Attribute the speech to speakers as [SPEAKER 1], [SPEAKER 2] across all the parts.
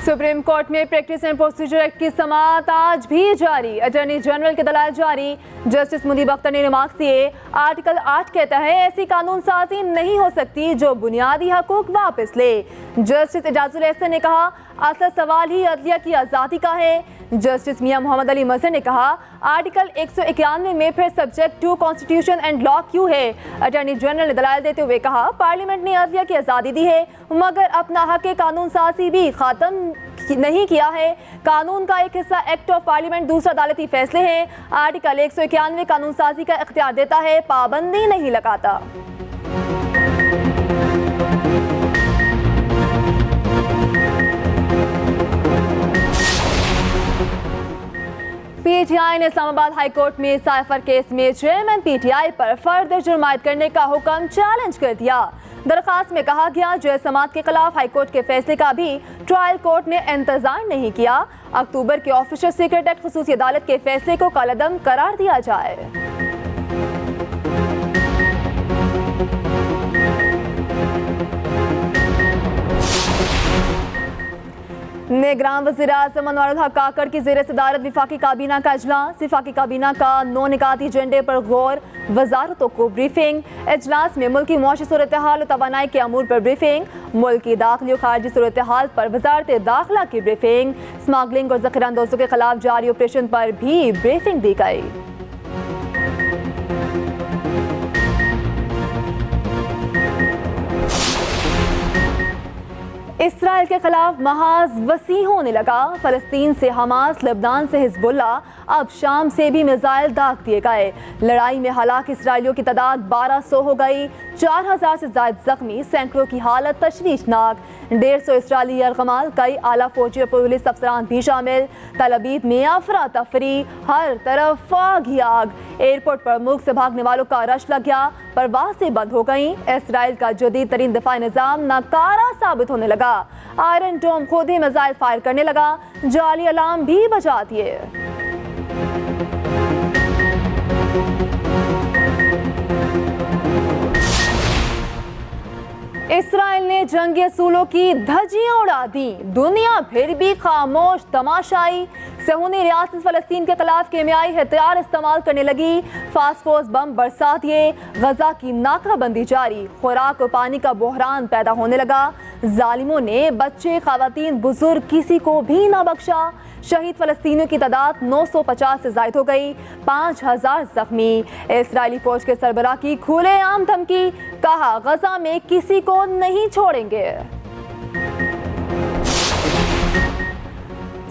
[SPEAKER 1] Supreme court में practice and procedure act की समाअत आज भी जारी। अटॉर्नी जनरल के दलाल जारी। जस्टिस मुनीब अख्तर ने रिमार्क्स दिए। आर्टिकल 8 कहता है ऐसी कानून साजी नहीं हो सकती जो बुनियादी हकूक वापस ले। जस्टिस एजाजुल एहसन ने कहा असल सवाल ही अदलिया की आज़ादी का है। जस्टिस मियां मोहम्मद अली मजहर ने कहा आर्टिकल 191 में फिर subject to constitution and law क्यों है। अटॉर्नी जनरल ने दलाल देते हुए कहा पार्लियामेंट ने अदलिया की आज़ादी दी है मगर अपना हक कानून साजी भी ख़त्म नहीं किया है। कानून का एक हिस्सा एक्ट ऑफ पार्लियामेंट दूसरा अदालती फैसले हैं। आर्टिकल 191 कानून साजी का इख्तियार देता है, पाबंदी नहीं लगाता। पीटीआई ने इस्लामाबाद हाई कोर्ट में साइफर केस में चेयरमैन पीटीआई पर फर्द जुर्म आयद करने का हुक्म चैलेंज कर दिया। दरखास्त में कहा गया जय समात के खिलाफ हाई कोर्ट के फैसले का भी ट्रायल कोर्ट ने इंतजार नहीं किया। अक्टूबर के ऑफिशियल सीक्रेट एक्ट खुसूसी अदालत के फैसले को कलअदम करार दिया जाए। निगरान वज़ीर आज़म अनवारुल हक काकड़ की ज़ेर सदारत विफाकी काबीना का इजलास। विफाकी काबीना का 9 निकाती एजेंडे पर गौर, वजारतों को ब्रीफिंग। इजलास में मुल्क की मुआशी सूरत हाल और तवानाई के अमूर पर ब्रीफिंग। मुल्क की दाखिली और खारजी सूरत हाल पर वजारत दाखिला की ब्रीफिंग। स्मगलिंग और ज़ख़ीरा अंदोज़ों के खिलाफ जारी ऑपरेशन पर भी ब्रीफिंग दी गई। इसराइल के खिलाफ महाज वसी होने लगा। फ़लस्तीन से हमास, लेबनान से हिजबुल्ला, अब शाम से भी मिसाइल दाग दिए गए। लड़ाई में हलाक इसराइलियों की तादाद 1200 हो गई। 4000 से ज़ायद जख्मी, सैकड़ों की हालत तशवीशनाक। 150 इसराइली यरगमाल, कई आला फौजी और पुलिस अफसरान भी शामिल। तल अबीब में अफरा तफरी, हर तरफ आग ही आग। एयरपोर्ट पर मुल्क से भागने वालों का रश लग गया, परवाज़ें बंद हो गईं। इसराइल का जदीद तरीन दिफाई निज़ाम नाकारा साबित होने लगा। आयरन डोम खुद ही मिसाइल फायर करने लगा, जाली अलार्म भी बजा दिए। इसराइल ने जंगी असूलों की धज्जियां उड़ा दी, दुनिया फिर भी खामोश तमाशाई। सहूनी रियासत फ़लस्तीन के खिलाफ कीमियाई हथियार इस्तेमाल करने लगी, फास्फोरस बम बरसा दिए। गजा की नाकाबंदी जारी, खुराक और पानी का बहरान पैदा होने लगा। जालिमों ने बच्चे, खवातीन, बुजुर्ग किसी को भी ना बख्शा। शहीद फ़लस्तीनियों की तादाद 950 से ज़ायद हो गई, 5000 जख्मी। इस्राएली फौज के सरबराह की खुलेआम धमकी, कहा गजा में किसी को नहीं छोड़ेंगे।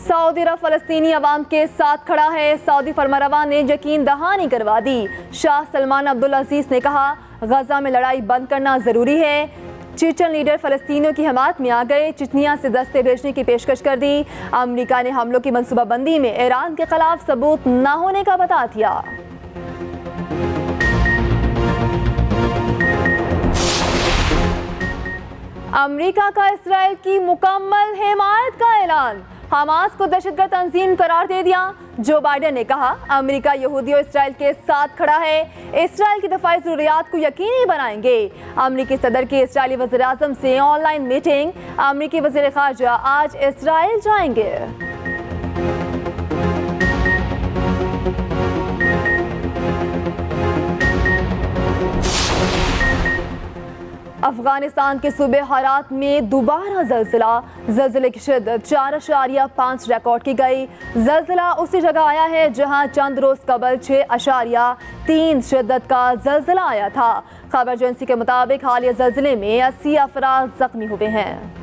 [SPEAKER 1] सऊदी अरब फ़लस्तीनी अवाम के साथ खड़ा है, सऊदी फरमारवा ने यकीन दहानी करवा दी। शाह सलमान अब्दुल अजीज ने कहा गजा में लड़ाई बंद करना ज़रूरी है। चीचन लीडर फ़लस्तीनियों की हिमायत में आ गए, चिचनिया से दस्ते भेजने की पेशकश कर दी। अमेरिका ने हमलों की मनसूबाबंदी में ईरान के खिलाफ सबूत न होने का बता दिया। अमेरिका का इसराइल की मुकम्मल हिमायत का ऐलान, हमास को दहशतगर्द तंजीम करार दे दिया। जो बाइडेन ने कहा अमेरिका यहूदी और इसराइल के साथ खड़ा है, इसराइल की दफाई ज़रूरियात को यकीनी बनाएंगे। अमेरिकी सदर की इसराइली वज़ीर आज़म से ऑनलाइन मीटिंग, अमेरिकी वज़ीर ख़ारजा आज इसराइल जाएंगे। अफगानिस्तान के सूबे हरात में दोबारा ज़लज़ले की शिद्दत 4.5 रिकॉर्ड की गई। ज़लज़ला उसी जगह आया है जहां चंद रोज़ कबल 6.3 शिद्दत का ज़लज़ला आया था। खबर एजेंसी के मुताबिक हालिया ज़लज़ले में 80 अफराद जख्मी हुए हैं।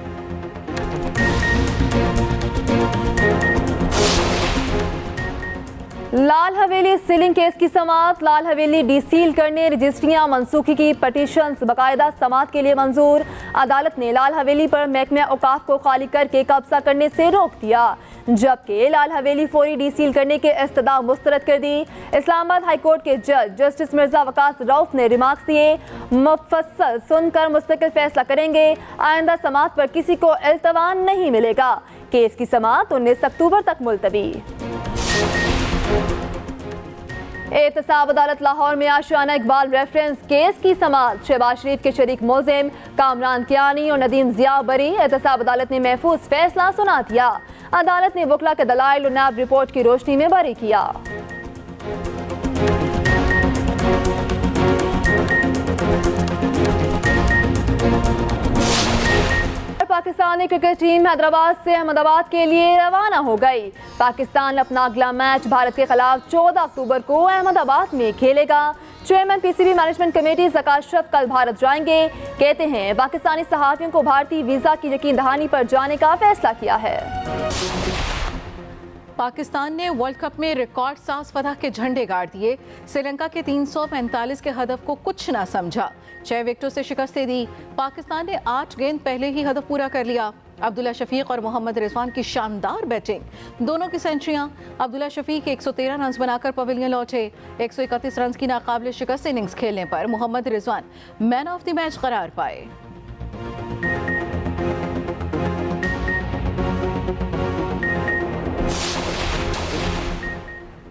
[SPEAKER 1] लाल हवेली सीलिंग केस की समाअत, लाल हवेली डीसील करने, रजिस्ट्रियां मनसूखी की पटिशंस बाकायदा समाअत के लिए मंजूर। अदालत ने लाल हवेली पर महकमा औकाफ को खाली करके कब्जा करने से रोक दिया, जबकि लाल हवेली फौरी डीसील करने के इस्तदा मुस्तरद कर दी। इस्लामाबाद हाई कोर्ट के जज जस्टिस मिर्जा वकास रऊफ ने रिमार्क्स दिए, मुफस्सल सुनकर मुस्तकिल फैसला करेंगे। आइंदा समाअत पर किसी को इल्तवा नहीं मिलेगा। केस की समाअत 19 अक्टूबर तक मुलतवी। एहतसाब अदालत लाहौर में आशियाना इकबाल रेफरेंस केस की समाअत। शहबाज शरीफ के शरीक मुलजिम कामरान कियानी और नदीम जिया बरी। एहतसाब अदालत ने महफूज फैसला सुना दिया। अदालत ने वकला के दलाइल और नैब रिपोर्ट की रोशनी में बरी किया। पाकिस्तानी क्रिकेट टीम हैदराबाद से अहमदाबाद के लिए रवाना हो गई। पाकिस्तान अपना अगला मैच भारत के खिलाफ 14 अक्टूबर को अहमदाबाद में खेलेगा। Chairman PCB management committee Zaka Ashraf कल भारत जाएंगे। कहते हैं पाकिस्तानी सहाफ़ियों को भारतीय वीज़ा की यकीन दहानी पर जाने का फैसला किया है।
[SPEAKER 2] पाकिस्तान ने वर्ल्ड कप में रिकॉर्ड साज फतह के झंडे गाड़ दिए। श्रीलंका के 345 के हदफ को कुछ ना समझा, 6 विकेटों से शिकस्त दी। पाकिस्तान ने 8 गेंद पहले ही हदफ पूरा कर लिया। अब्दुल्ला शफीक और मोहम्मद रिजवान की शानदार बैटिंग, दोनों की सेंचुरियां। अब्दुल्ला शफीक 113 रन बनाकर पवेलियन लौटे। 131 रन की नाकाबिल शिकस्त इनिंग्स खेलने पर Mohammad Rizwan man of the match करार पाए।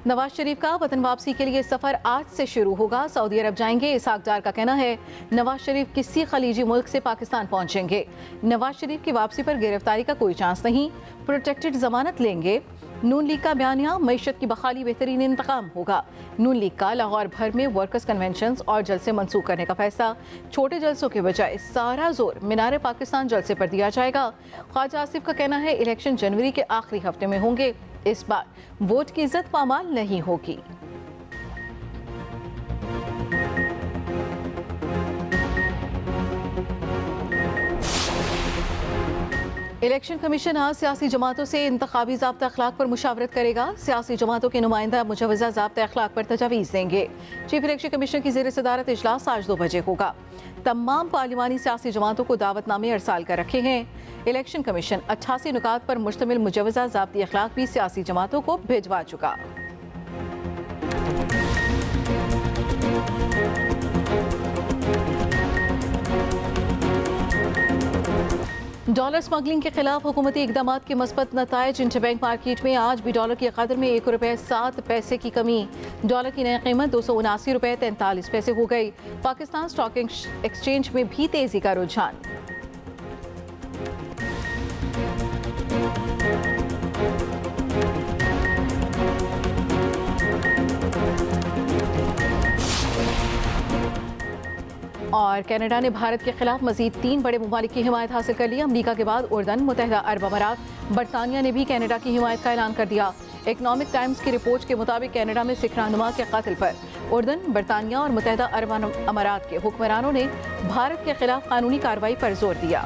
[SPEAKER 2] नवाज शरीफ का वतन वापसी के लिए सफर आज से शुरू होगा। सऊदी अरब जाएंगे। इसहाक डार का कहना है नवाज शरीफ किसी खलीजी मुल्क से पाकिस्तान पहुंचेंगे। नवाज शरीफ की वापसी पर गिरफ्तारी का कोई चांस नहीं, प्रोटेक्टेड जमानत लेंगे। नून लीग का बयानिया, मईशत की बहाली बेहतरीन इंतकाम होगा। नून लीग का लाहौर भर में वर्कर्स कन्वेंशन और जलसे मंसूख करने का फैसला। छोटे जलसों के बजाय सारा जोर मीनार पाकिस्तान जलसे पर दिया जाएगा। ख्वाजा आसिफ का कहना है इलेक्शन जनवरी के आखिरी हफ्ते में होंगे। इस बार वोट की इज्जत पामाल नहीं होगी। इलेक्शन कमीशन आज सियासी जमातों से इंतखाबी ज़ाब्ता अखलाक पर मुशावरत करेगा। सियासी जमातों के नुमाइंदा मुजवज़ा ज़ाब्ता अखलाक पर तजावीज़ देंगे। चीफ इलेक्शन कमीशन की ज़ेर सदारत इजलास आज 2 बजे होगा। तमाम पार्लिमानी सियासी जमातों को दावतनामे अरसाल कर रखे हैं। इलेक्शन कमीशन 88 नुकात पर मुश्तमिल मुजवज़ा ज़ाब्ती अखलाक भी सियासी जमातों को भिजवा चुका। डॉलर स्मगलिंग के खिलाफ हुकूमती इकदाम के मस्बत नताइज। इंटरबैंक मार्केट में आज भी डॉलर की कदर में 1 रुपये 7 पैसे की कमी। डॉलर की नई कीमत 279 रुपये 43 पैसे हो गई। पाकिस्तान स्टॉक एक्सचेंज में भी तेजी का रुझान। और कनाडा ने भारत के खिलाफ मजीद 3 बड़े ममालिक की हिमायत हासिल कर ली। अमरीका के बाद उर्दन, मुत्तहिदा अरब अमारात, बरतानिया ने भी कनाडा की हिमायत का ऐलान कर दिया। इकनॉमिक टाइम्स की रिपोर्ट के मुताबिक कनाडा में सिख रहनुमा के कत्ल पर उर्दन, बरतानिया और मुत्तहिदा अरब अमारात के हुक्मरानों ने भारत के खिलाफ कानूनी कार्रवाई पर जोर दिया।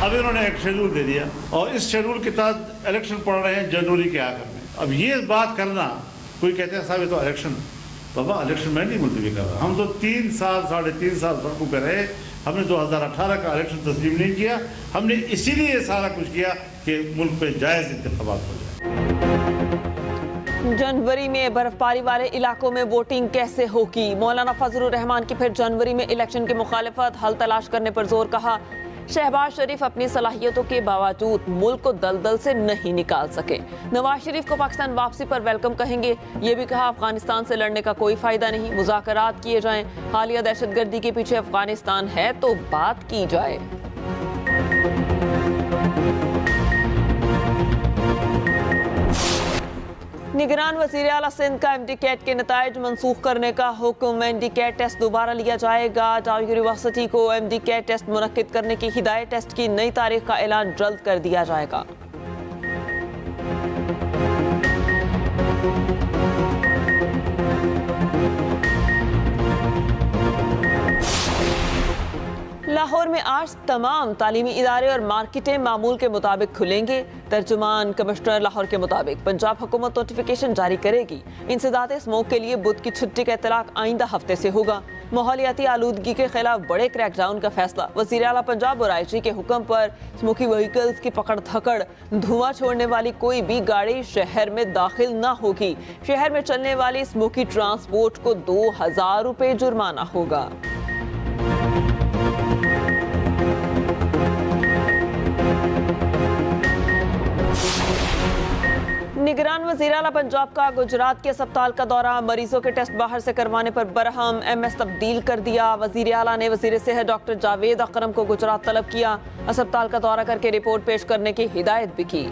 [SPEAKER 3] अब इन्होंने एक शेड्यूल दे दिया और इस शेड्यूल के तहत इलेक्शन पड़ रहे हैं जनवरी के आखिर में। अब ये बात करना, कोई कहते हैं साहब ये तो इलेक्शन, बाबा इलेक्शन मैं नहीं मुलतवी कर रहा। हम तो 3 साल 3.5 साल सड़कों पर रहे। हमने 2018 का इलेक्शन तस्लीम नहीं किया। हमने इसीलिए सारा कुछ किया कि मुल्क पे जायज़ इंतखाबात हो जाए।
[SPEAKER 4] जनवरी में बर्फबारी वाले इलाकों में वोटिंग कैसे होगी? मौलाना फजलुर रहमान की फिर जनवरी में इलेक्शन की मुखालिफत, हल तलाश करने पर जोर। कहा शहबाज शरीफ अपनी सलाहियतों के बावजूद मुल्क को दलदल से नहीं निकाल सके। नवाज शरीफ को पाकिस्तान वापसी पर वेलकम कहेंगे। ये भी कहा अफगानिस्तान से लड़ने का कोई फायदा नहीं, मुज़ाकरात किए जाएं। हालिया दहशतगर्दी के पीछे अफगानिस्तान है तो बात की जाए। निगरान वज़ीर आला सिंध का MD कैट के नताइज मनसूख करने का हुक्म। MD कैट टेस्ट दोबारा लिया जाएगा। डाउ यूनिवर्सिटी को MD कैट टेस्ट मुनक्किद करने की हिदायत। टेस्ट की नई तारीख का ऐलान जल्द कर दिया जाएगा। लाहौर में आज तमाम तालीमी इदारे और मार्केटें मामूल के मुताबिक खुलेंगे। तर्जुमान कमिश्नर लाहौर के मुताबिक पंजाब हुकूमत नोटिफिकेशन जारी करेगी। इंसदाद स्मोक के लिए बुध की छुट्टी का इतलाक आइंदा हफ्ते से होगा। माहौलियाती आलूदगी के खिलाफ बड़े क्रैकडाउन का फैसला। वज़ीर आला पंजाब और IG के हुक्म पर स्मोकी व्हीकल्स की पकड़ धकड़, धुआं छोड़ने वाली कोई भी गाड़ी शहर में दाखिल न होगी। शहर में चलने वाली स्मोकी ट्रांसपोर्ट को 2000 रुपये जुर्माना होगा। निगरान मुस्कुरान वज़ीर आला पंजाब का गुजरात के अस्पताल का दौरा, मरीजों के टेस्ट बाहर से करवाने पर बरहम, एमएस तब्दील कर दिया। वज़ीर आला ने वज़ीर सेहत डॉक्टर जावेद अकरम को गुजरात तलब किया, अस्पताल का दौरा करके रिपोर्ट पेश करने की हिदायत भी की।